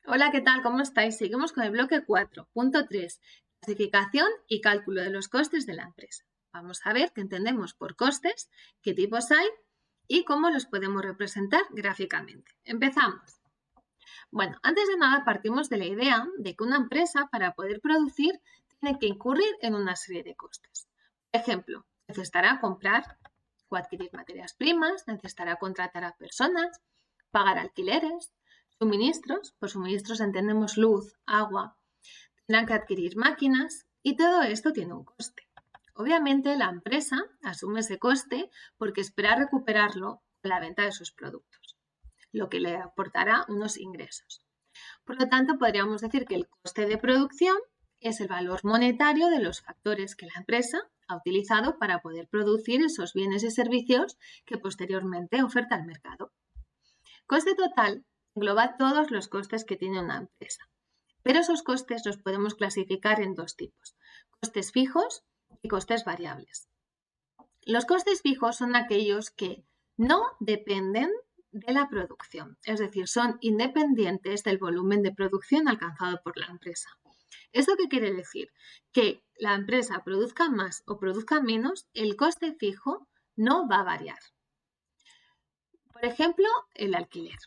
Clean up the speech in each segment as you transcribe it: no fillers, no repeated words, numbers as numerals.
Hola, ¿qué tal? ¿Cómo estáis? Seguimos con el bloque 4.3, clasificación y cálculo de los costes de la empresa. Vamos a ver qué entendemos por costes, qué tipos hay y cómo los podemos representar gráficamente. Empezamos. Bueno, antes de nada partimos de la idea de que una empresa para poder producir tiene que incurrir en una serie de costes. Por ejemplo, necesitará comprar o adquirir materias primas, necesitará contratar a personas, pagar alquileres, suministros, por suministros entendemos luz, agua, tendrán que adquirir máquinas y todo esto tiene un coste. Obviamente la empresa asume ese coste porque espera recuperarlo con la venta de sus productos, lo que le aportará unos ingresos. Por lo tanto, podríamos decir que el coste de producción es el valor monetario de los factores que la empresa ha utilizado para poder producir esos bienes y servicios que posteriormente oferta al mercado. Coste total engloba todos los costes que tiene una empresa, pero esos costes los podemos clasificar en dos tipos, costes fijos y costes variables. Los costes fijos son aquellos que no dependen de la producción, es decir, son independientes del volumen de producción alcanzado por la empresa. ¿Esto qué quiere decir? Que la empresa produzca más o produzca menos, el coste fijo no va a variar. Por ejemplo, el alquiler.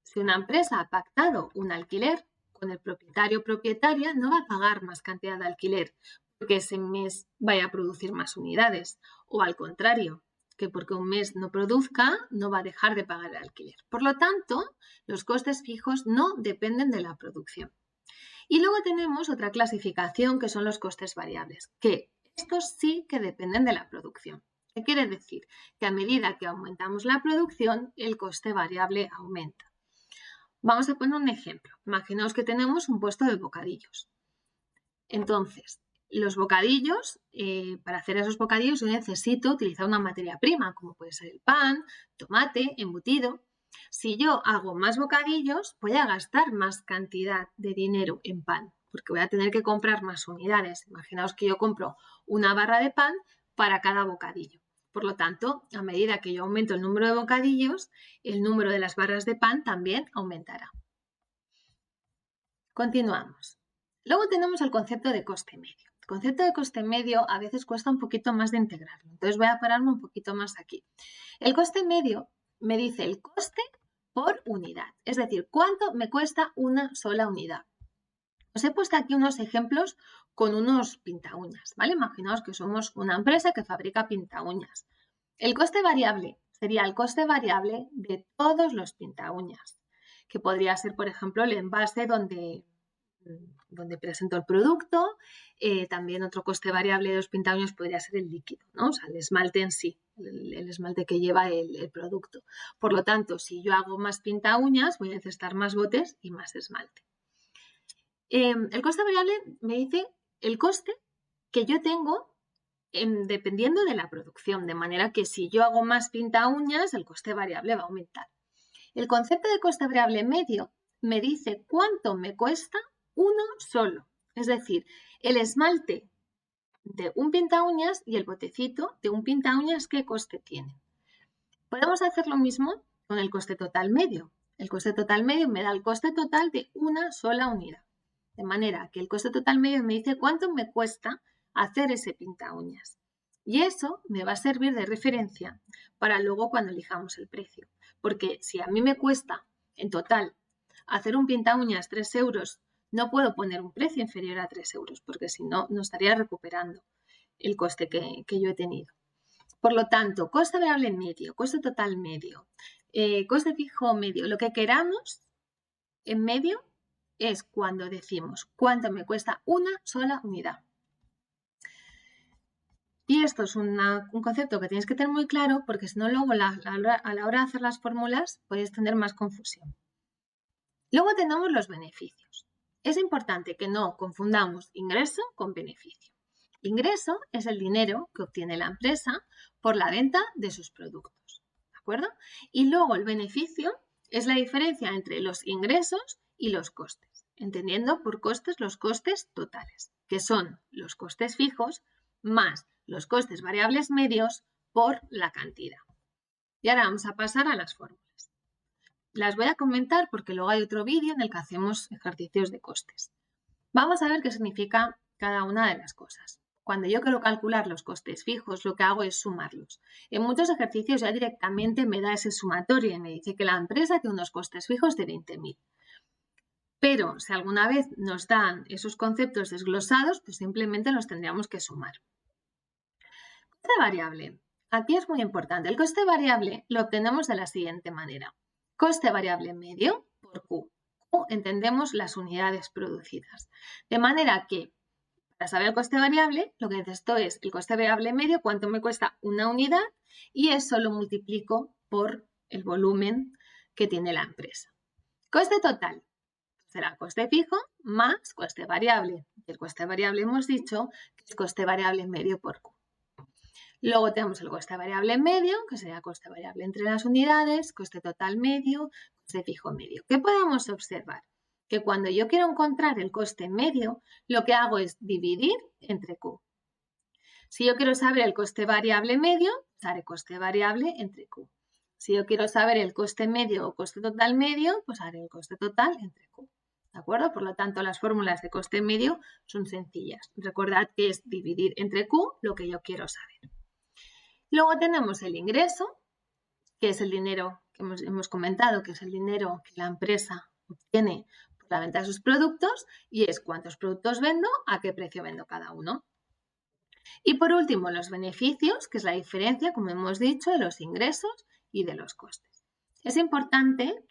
Si una empresa ha pactado un alquiler con el propietario o propietaria, no va a pagar más cantidad de alquiler porque ese mes vaya a producir más unidades, o al contrario, que porque un mes no produzca, no va a dejar de pagar el alquiler. Por lo tanto, los costes fijos no dependen de la producción. Y luego tenemos otra clasificación que son los costes variables, que estos sí que dependen de la producción. ¿Qué quiere decir? Que a medida que aumentamos la producción, el coste variable aumenta. Vamos a poner un ejemplo. Imaginaos que tenemos un puesto de bocadillos. Entonces, los bocadillos, para hacer esos bocadillos yo necesito utilizar una materia prima, como puede ser el pan, tomate, embutido. Si yo hago más bocadillos, voy a gastar más cantidad de dinero en pan, porque voy a tener que comprar más unidades. Imaginaos que yo compro una barra de pan para cada bocadillo. Por lo tanto, a medida que yo aumento el número de bocadillos, el número de las barras de pan también aumentará. Continuamos. Luego tenemos el concepto de coste medio. El concepto de coste medio a veces cuesta un poquito más de integrarlo, entonces voy a pararme un poquito más aquí. El coste medio me dice el coste por unidad, es decir, cuánto me cuesta una sola unidad. Os he puesto aquí unos ejemplos con unos pintaúñas, ¿vale? Imaginaos que somos una empresa que fabrica pintaúñas. El coste variable sería el coste variable de todos los pintaúñas, que podría ser, por ejemplo, el envase donde presento el producto. También otro coste variable de los pintaúñas podría ser el líquido, ¿no? O sea, el esmalte en sí, el esmalte que lleva el producto. Por lo tanto, si yo hago más pintaúñas, voy a necesitar más botes y más esmalte. El coste variable me dice el coste que yo tengo dependiendo de la producción, de manera que si yo hago más pintaúñas, el coste variable va a aumentar. El concepto de coste variable medio me dice cuánto me cuesta uno solo, es decir, el esmalte de un pintaúñas y el botecito de un pintaúñas, ¿qué coste tiene? Podemos hacer lo mismo con el coste total medio. El coste total medio me da el coste total de una sola unidad. De manera que el coste total medio me dice cuánto me cuesta hacer ese pintaúñas. Y eso me va a servir de referencia para luego cuando elijamos el precio. Porque si a mí me cuesta en total hacer un pintaúñas 3 euros, no puedo poner un precio inferior a 3 euros, porque si no, no estaría recuperando el coste que yo he tenido. Por lo tanto, coste variable medio, coste total medio, coste fijo medio, lo que queramos en medio es cuando decimos cuánto me cuesta una sola unidad. Y esto es un concepto que tienes que tener muy claro porque si no luego a la hora de hacer las fórmulas podéis tener más confusión. Luego tenemos los beneficios. Es importante que no confundamos ingreso con beneficio. Ingreso es el dinero que obtiene la empresa por la venta de sus productos, ¿de acuerdo? Y luego el beneficio es la diferencia entre los ingresos y los costes, entendiendo por costes los costes totales, que son los costes fijos más los costes variables medios por la cantidad. Y ahora vamos a pasar a las fórmulas. las voy a comentar porque luego hay otro vídeo en el que hacemos ejercicios de costes. Vamos a ver qué significa cada una de las cosas. Cuando yo quiero calcular los costes fijos, lo que hago es sumarlos. En muchos ejercicios ya directamente me da ese sumatorio y me dice que la empresa tiene unos costes fijos de 20.000. Pero si alguna vez nos dan esos conceptos desglosados, pues simplemente los tendríamos que sumar. Coste variable. Aquí es muy importante. El coste variable lo obtenemos de la siguiente manera. Coste variable medio por Q. Q entendemos las unidades producidas. De manera que, para saber el coste variable, lo que necesito es el coste variable medio, cuánto me cuesta una unidad, y eso lo multiplico por el volumen que tiene la empresa. Coste total será coste fijo más coste variable. El coste variable hemos dicho que es coste variable medio por Q. Luego tenemos el coste variable medio, que sería coste variable entre las unidades, coste total medio, coste fijo medio. ¿Qué podemos observar? Que cuando yo quiero encontrar el coste medio, lo que hago es dividir entre Q. Si yo quiero saber el coste variable medio, haré coste variable entre Q. Si yo quiero saber el coste medio o coste total medio, pues haré el coste total entre Q. ¿De acuerdo? Por lo tanto, las fórmulas de coste medio son sencillas. Recordad que es dividir entre Q lo que yo quiero saber. Luego tenemos el ingreso, que es el dinero que hemos comentado, que es el dinero que la empresa obtiene por la venta de sus productos, y es cuántos productos vendo, a qué precio vendo cada uno. Y por último, los beneficios, que es la diferencia, como hemos dicho, de los ingresos y de los costes. Es importante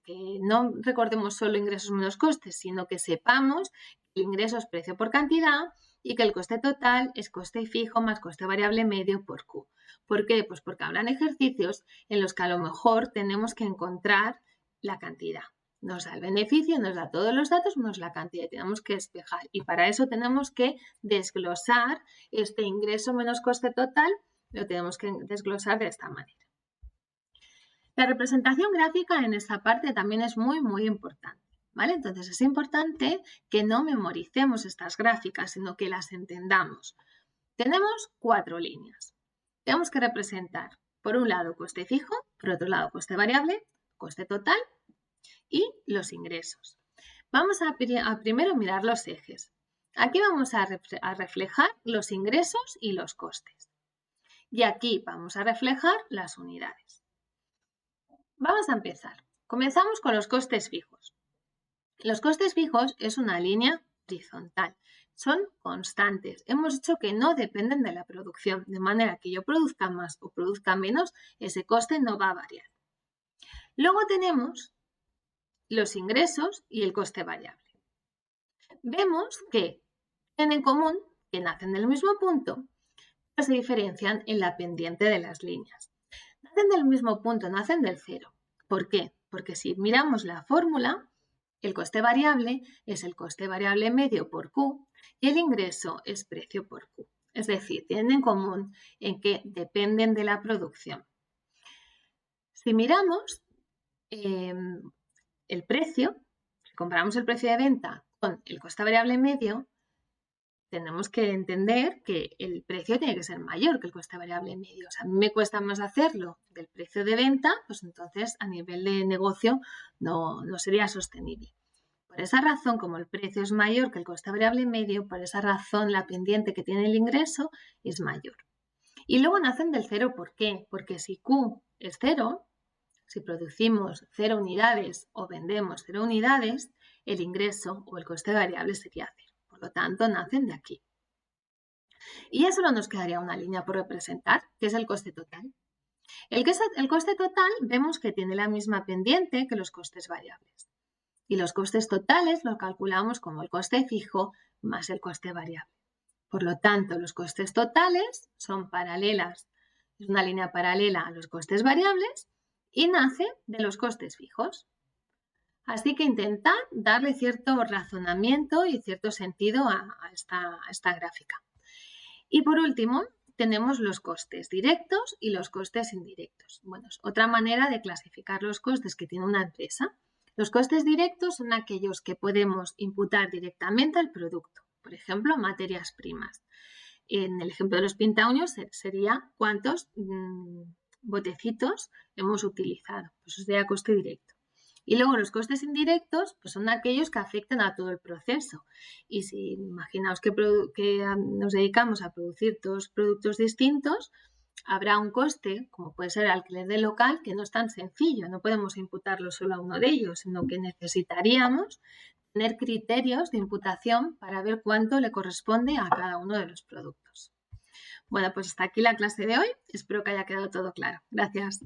que no recordemos solo ingresos menos costes, sino que sepamos que el ingreso es precio por cantidad y que el coste total es coste fijo más coste variable medio por Q. ¿Por qué? Pues porque habrán ejercicios en los que a lo mejor tenemos que encontrar la cantidad. Nos da el beneficio, nos da todos los datos, menos la cantidad, tenemos que despejar. Y para eso tenemos que desglosar este ingreso menos coste total, lo tenemos que desglosar de esta manera. La representación gráfica en esta parte también es muy, muy importante, ¿vale? Entonces es importante que no memoricemos estas gráficas, sino que las entendamos. Tenemos 4 líneas. Tenemos que representar, por un lado, coste fijo, por otro lado, coste variable, coste total y los ingresos. Vamos a primero mirar los ejes. Aquí vamos a reflejar los ingresos y los costes. Y aquí vamos a reflejar las unidades. Vamos a empezar. Comenzamos con los costes fijos. Los costes fijos es una línea horizontal. Son constantes. Hemos dicho que no dependen de la producción, de manera que yo produzca más o produzca menos, ese coste no va a variar. Luego tenemos los ingresos y el coste variable. Vemos que tienen en común que nacen del mismo punto, pero se diferencian en la pendiente de las líneas. Nacen del mismo punto, nacen del cero. ¿Por qué? Porque si miramos la fórmula, el coste variable es el coste variable medio por Q y el ingreso es precio por Q. Es decir, tienen en común en que dependen de la producción. Si miramos el precio, si comparamos el precio de venta con el coste variable medio, tenemos que entender que el precio tiene que ser mayor que el coste variable medio. O sea, a mí me cuesta más hacerlo del precio de venta, pues entonces a nivel de negocio no sería sostenible. Por esa razón, como el precio es mayor que el coste variable medio, por esa razón la pendiente que tiene el ingreso es mayor. Y luego nacen del cero, ¿por qué? Porque si Q es cero, si producimos 0 unidades o vendemos 0 unidades, el ingreso o el coste variable sería 0. Por lo tanto, nacen de aquí. Y ya solo nos quedaría una línea por representar, que es el coste total. El coste total vemos que tiene la misma pendiente que los costes variables. Y los costes totales los calculamos como el coste fijo más el coste variable. Por lo tanto, los costes totales son paralelas, es una línea paralela a los costes variables y nace de los costes fijos. Así que intentad darle cierto razonamiento y cierto sentido a esta gráfica. Y por último, tenemos los costes directos y los costes indirectos. Bueno, es otra manera de clasificar los costes que tiene una empresa. Los costes directos son aquellos que podemos imputar directamente al producto. Por ejemplo, materias primas. En el ejemplo de los pintaúños sería cuántos botecitos hemos utilizado. Pues eso sería coste directo. Y luego los costes indirectos pues son aquellos que afectan a todo el proceso. Y si imaginaos que nos dedicamos a producir dos productos distintos, habrá un coste, como puede ser el alquiler del local, que no es tan sencillo. No podemos imputarlo solo a uno de ellos, sino que necesitaríamos tener criterios de imputación para ver cuánto le corresponde a cada uno de los productos. Bueno, pues hasta aquí la clase de hoy. Espero que haya quedado todo claro. Gracias.